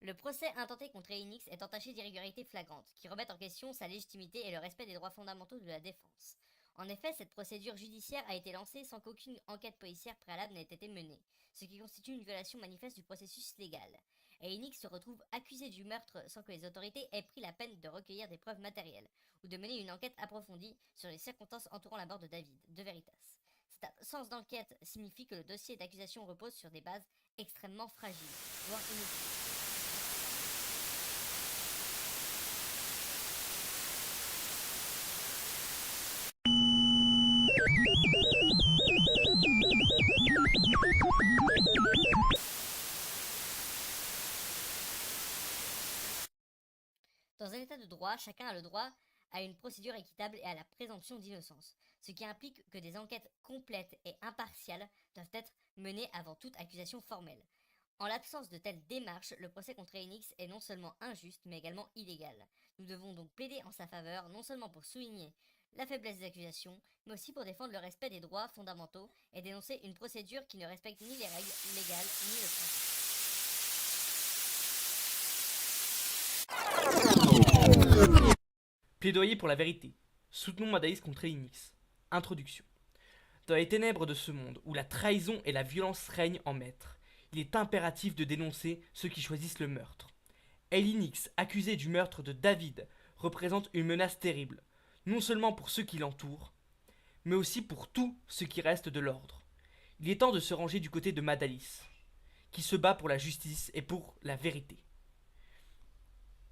Le procès intenté contre Enix est entaché d'irrégularités flagrantes, qui remettent en question sa légitimité et le respect des droits fondamentaux de la défense. En effet, cette procédure judiciaire a été lancée sans qu'aucune enquête policière préalable n'ait été menée, ce qui constitue une violation manifeste du processus légal. Et Enix se retrouve accusé du meurtre sans que les autorités aient pris la peine de recueillir des preuves matérielles, ou de mener une enquête approfondie sur les circonstances entourant la mort de David, de Veritas. Cette absence d'enquête signifie que le dossier d'accusation repose sur des bases extrêmement fragiles, voire inutiles. Dans un état de droit, chacun a le droit à une procédure équitable et à la présomption d'innocence, ce qui implique que des enquêtes complètes et impartiales doivent être menées avant toute accusation formelle. En l'absence de telle démarche, le procès contre Enix est non seulement injuste, mais également illégal. Nous devons donc plaider en sa faveur, non seulement pour souligner la faiblesse des accusations, mais aussi pour défendre le respect des droits fondamentaux et dénoncer une procédure qui ne respecte ni les règles légales ni le principe. Plaidoyer pour la vérité. Soutenons Madaïs contre Enix. Introduction. Dans les ténèbres de ce monde, où la trahison et la violence règnent en maître, il est impératif de dénoncer ceux qui choisissent le meurtre. Enix, accusé du meurtre de David, représente une menace terrible, non seulement pour ceux qui l'entourent, mais aussi pour tout ce qui reste de l'ordre. Il est temps de se ranger du côté de Madalis, qui se bat pour la justice et pour la vérité.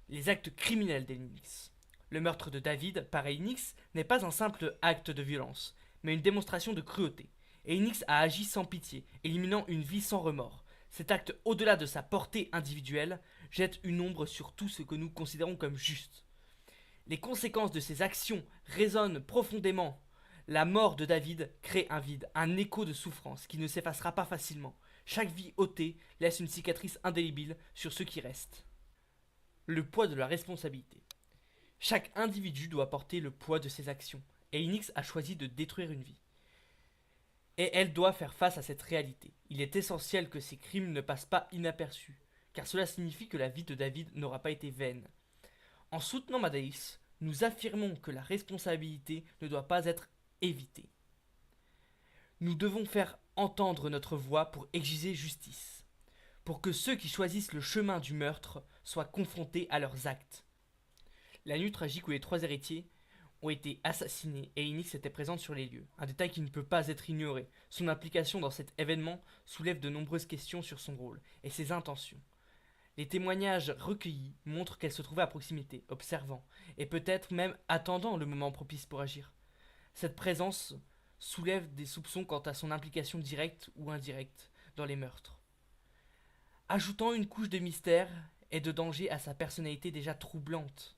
Les actes criminels d'Enix. Le meurtre de David par Enix n'est pas un simple acte de violence, mais une démonstration de cruauté. Enix a agi sans pitié, éliminant une vie sans remords. Cet acte, au-delà de sa portée individuelle, jette une ombre sur tout ce que nous considérons comme juste. Les conséquences de ces actions résonnent profondément. La mort de David crée un vide, un écho de souffrance qui ne s'effacera pas facilement. Chaque vie ôtée laisse une cicatrice indélébile sur ceux qui restent. Le poids de la responsabilité. Chaque individu doit porter le poids de ses actions, et Enix a choisi de détruire une vie. Et elle doit faire face à cette réalité. Il est essentiel que ces crimes ne passent pas inaperçus, car cela signifie que la vie de David n'aura pas été vaine. En soutenant Madaïs, nous affirmons que la responsabilité ne doit pas être évitée. Nous devons faire entendre notre voix pour exiger justice, pour que ceux qui choisissent le chemin du meurtre soient confrontés à leurs actes. La nuit tragique où les trois héritiers ont été assassinés et Enix était présente sur les lieux. Un détail qui ne peut pas être ignoré. Son implication dans cet événement soulève de nombreuses questions sur son rôle et ses intentions. Les témoignages recueillis montrent qu'elle se trouvait à proximité, observant, et peut-être même attendant le moment propice pour agir. Cette présence soulève des soupçons quant à son implication directe ou indirecte dans les meurtres, ajoutant une couche de mystère et de danger à sa personnalité déjà troublante.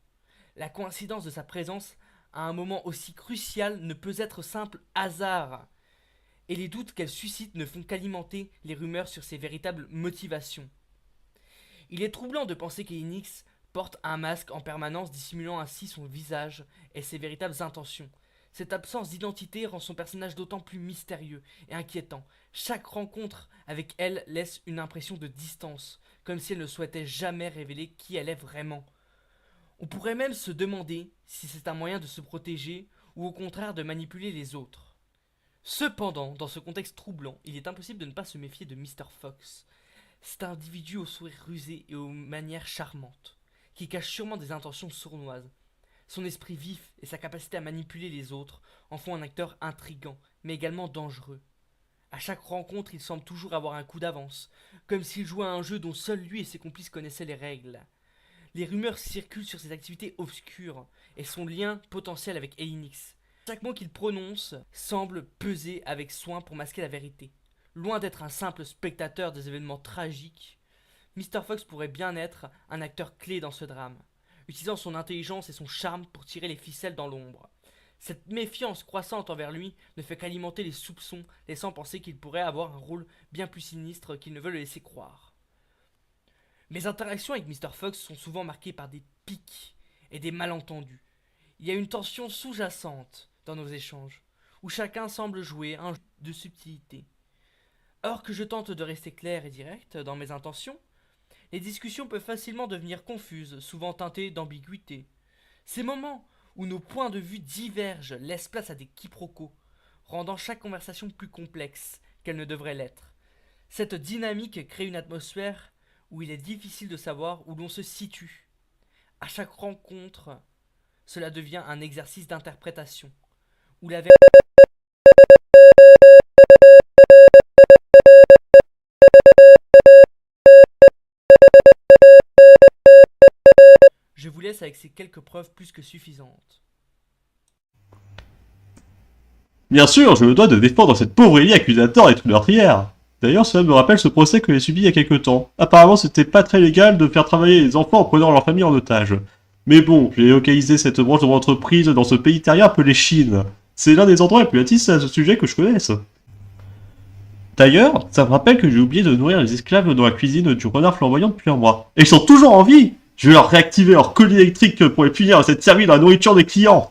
La coïncidence de sa présence à un moment aussi crucial ne peut être simple hasard, et les doutes qu'elle suscite ne font qu'alimenter les rumeurs sur ses véritables motivations. Il est troublant de penser qu'Enix porte un masque en permanence, dissimulant ainsi son visage et ses véritables intentions. Cette absence d'identité rend son personnage d'autant plus mystérieux et inquiétant. Chaque rencontre avec elle laisse une impression de distance, comme si elle ne souhaitait jamais révéler qui elle est vraiment. On pourrait même se demander si c'est un moyen de se protéger ou au contraire de manipuler les autres. Cependant, dans ce contexte troublant, il est impossible de ne pas se méfier de Mr. Fox. C'est un individu au sourire rusé et aux manières charmantes, qui cache sûrement des intentions sournoises. Son esprit vif et sa capacité à manipuler les autres en font un acteur intrigant, mais également dangereux. À chaque rencontre, il semble toujours avoir un coup d'avance, comme s'il jouait à un jeu dont seul lui et ses complices connaissaient les règles. Les rumeurs circulent sur ses activités obscures et son lien potentiel avec Enix. Chaque mot qu'il prononce semble peser avec soin pour masquer la vérité. Loin d'être un simple spectateur des événements tragiques, Mr. Fox pourrait bien être un acteur clé dans ce drame, utilisant son intelligence et son charme pour tirer les ficelles dans l'ombre. Cette méfiance croissante envers lui ne fait qu'alimenter les soupçons, laissant penser qu'il pourrait avoir un rôle bien plus sinistre qu'il ne veut le laisser croire. Mes interactions avec Mr. Fox sont souvent marquées par des pics et des malentendus. Il y a une tension sous-jacente dans nos échanges, où chacun semble jouer un jeu de subtilité. Or que je tente de rester clair et direct dans mes intentions, les discussions peuvent facilement devenir confuses, souvent teintées d'ambiguïté. Ces moments où nos points de vue divergent laissent place à des quiproquos, rendant chaque conversation plus complexe qu'elle ne devrait l'être. Cette dynamique crée une atmosphère où il est difficile de savoir où l'on se situe. À chaque rencontre, cela devient un exercice d'interprétation, où la vérité. Je vous laisse avec ces quelques preuves plus que suffisantes. Bien sûr, je me dois de défendre cette pauvre Ellie accusateur d'être meurtrière. D'ailleurs, cela me rappelle ce procès que j'ai subi il y a quelque temps. Apparemment, c'était pas très légal de faire travailler les enfants en prenant leur famille en otage. Mais bon, j'ai localisé cette branche de mon entreprise dans ce pays terrien appelé Chine. C'est l'un des endroits les plus attisés à ce sujet que je connaisse. D'ailleurs, ça me rappelle que j'ai oublié de nourrir les esclaves dans la cuisine du renard flamboyant depuis un mois. Et ils sont toujours en vie! Je vais leur réactiver leur collier électrique pour les punir à cette servie de la nourriture des clients.